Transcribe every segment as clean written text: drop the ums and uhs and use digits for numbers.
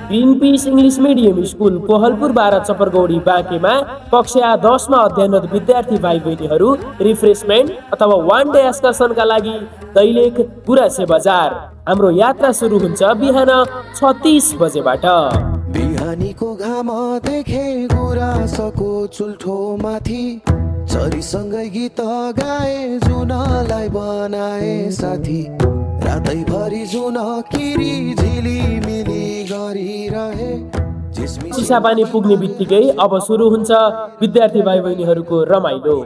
Green peas English medium school Kohalpur 12 चपरगौडी बाँकेमा कक्षा 10 मा अध्ययनरत विद्यार्थी भाइ बहिनीहरू रिफ्रेसमेन्ट अथवा वान डे एक्सकर्सनका लागि दैलेख गुराँसे बजार। हाम्रो यात्रा सुरु हुन्छ बिहान 6:30 बजेबाट। बिहानीको घाम देखे गुराँसको चुल्ठो माथि चरीसँगै गीत गाए जुनलाई बनाए साथी। रातैभरि जुन किरी झिलिमिली गरिरहे। चिसापानी पुग्ने बित्तिकै अब सुरु हुन्छ विद्यार्थी भाइ बहिनीहरूको रमाइलो।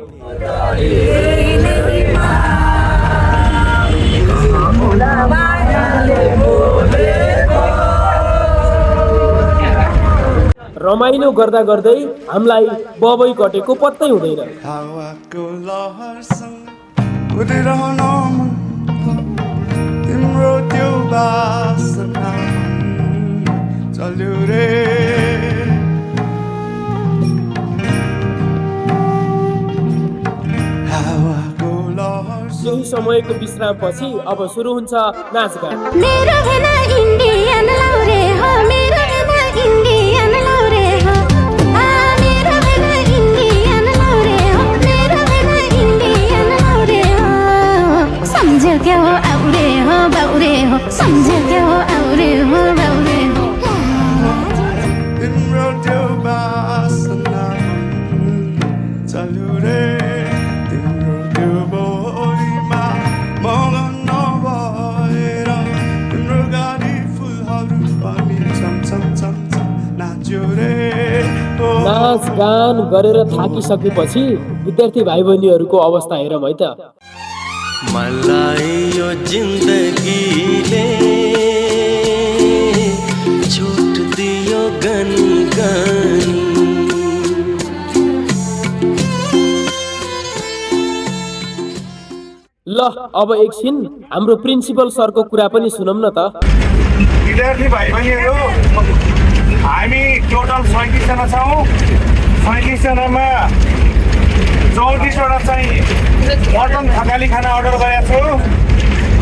रमाइलो गर्दा गर्दै हामीलाई बबै कटेको पत्तै हुँदैन। हावाको लहरसँग उडिरहन मन तिम्रो त्यो बासना चल्यो रे। हावाको लहर केही समयको विश्रामपछि अब सुरु हुन्छ नाचगान। मेरो हेन इन्डियन लौरे हो, मेरो हेन इन्डियन लौरे हो, मेरो हेन इन्डियन लौरे हो, मेरो हेन इन्डियन लौरे हो। सम्झ्यो क्या हो आउरे हो बाउरे हो, सम्झ्यो क्या हो आउरे हो बाउरे हो। तिम्रो त्यो बासना चल्यो रे। तिम्रो त्यो बोलीमा मगन नभएर तिम्रो गाडी फुलहरू पनि चमचम नाच्यो रे। नाच गान गरेर थाकिसकेपछि विद्यार्थी भाइ बहिनीहरूको अवस्था हेरौँ है त। मलाई यो जिन्दगीले छुट दियो गनी गनी। ल अब एकछिन हाम्रो प्रिन्सिपल सरको कुरा पनि सुनौँ न त। विद्यार्थी भाइ बहिनीहरू, हामी टोटल 37 जना छौँ। 37 जनामा 34वटा चाहिँ मटन थकाली खाना अर्डर गरेको छु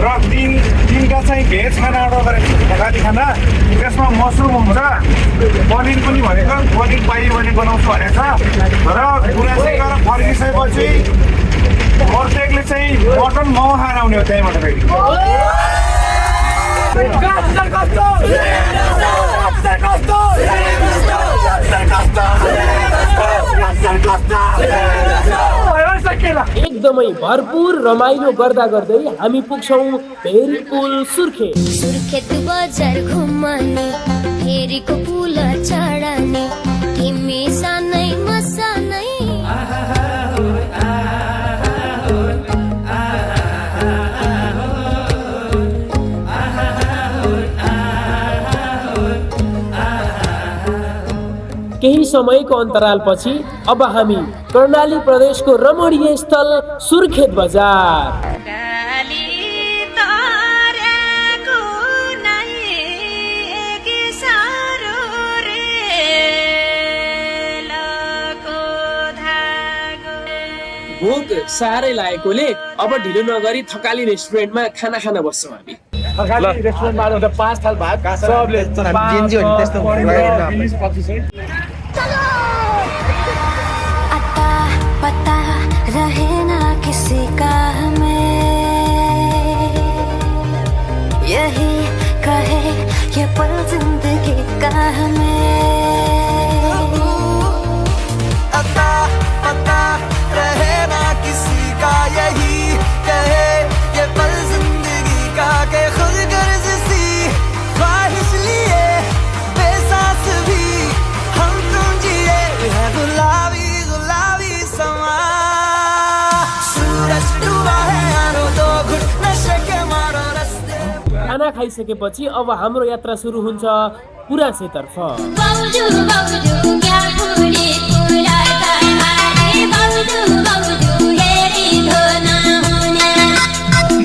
र तिनवटा चाहिँ भेज खाना अर्डर गरेको छु थकाली खाना। त्यसमा मसरुम हुन्छ, पनिर पनि भनेको पनिर पाइयो भने बनाउँछु भनेको छ। र गुराँसे गएर फर्किसकेपछि प्रत्येकले चाहिँ मटन मोमो खाएर आउने हो त्यहीँबाट फेरि। एकदमै भरपुर रमाइलो गर्दा गर्दै हामी पुग्छौँ भेरीपुल सुर्खेत। सुर्खेत बजार घुमाने फेरीको पुल चढाने तिमी सानै म सानै। केही समयको अन्तरालपछि अब हामी कर्णाली प्रदेशको रमणीय स्थल सुर्खेत बजार। भोक साह्रै लागेकोले अब ढिलो नगरी थकाली रेस्टुरेन्टमा खाना खान बस्छौँ हामी। थकाली रेस्टुरेन्टमा आउँदा 5 थाल भात सबले अता पता रहे ना किसी का हमें, यही कहे ये पल जिंदगी का हमें। अता पता रहे ना किसी का, यही कहे ये पल जिंदगी का। के खुद गर्ज सी ख्वाहिश लिए बेसास भी हम तुम जिए है गुलाबी गुलाबी समा। सूरज डूबा है यारो दो घुट नशे के मारो रस्ते। खाना खाइसकेपछि अब हाम्रो यात्रा सुरु हुन्छ गुराँसेतर्फ। बाउजू बाउजू क्या फुले फुलाता हारे, बाउजू बाउजू हेरी धोना हुने।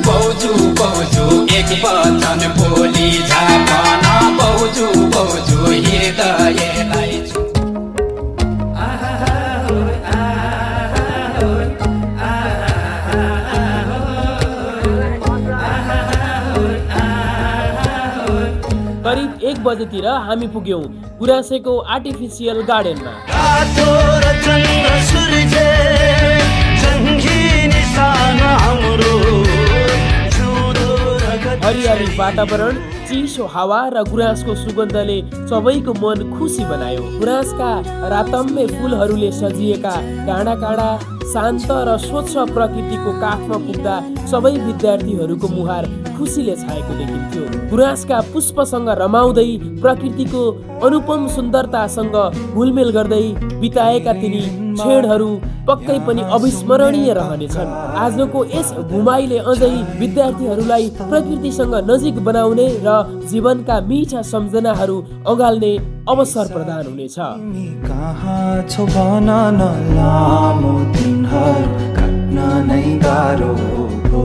बाउजू बाउजू एक वचन बोली झापना, बाउजू बाउजू हृदयलाई करिब 1 बजेतिर हामी पुग्यौं गुराँसेको आर्टिफिसियल गार्डनमा। हरियाली वातावरण, चिसो हावा र गुराँसको सुगन्धले सबैको मन खुसी बनायो। गुराँसका रातम्य फुलहरूले सजिएका काँडा काँडा शान्त र स्वच्छ प्रकृतिको काखमा पुग्दा सबै विद्यार्थीहरूको मुहार खुसीले छाएको देखिन्थ्यो। गुराँसका पुष्पसँग रमाउँदै प्रकृतिको अनुपम सुन्दरतासँग घुलमेल गर्दै बिताएका तिनी क्षणहरू पक्कै पनि अविस्मरणीय रहनेछन्। आजको यस घुमाइले अझै विद्यार्थीहरूलाई प्रकृतिसँग नजिक बनाउने र जीवनका मिठा सम्झनाहरू अँगाल्ने अवसर प्रदान हुनेछ। कहाँ छौ भन न लामो दिनहरू काट्न नै गाह्रो हो।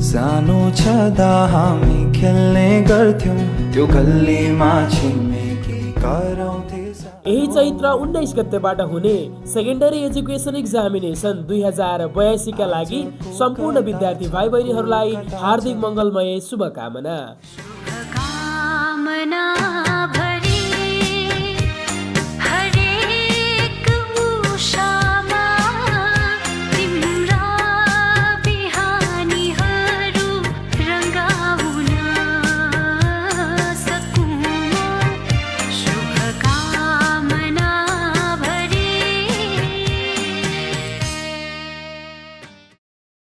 सानो छँदा हामी खेल्ने गर्थ्यौं त्यो गल्लीमा छिमेकी कराउँथे। यही चैत्र 19 गतेबाट हुने सेकेन्डरी एजुकेसन एक्जामिनेसन 2082 का लागि सम्पूर्ण विद्यार्थी भाइ बहिनीहरूलाई हार्दिक मङ्गलमय शुभकामना।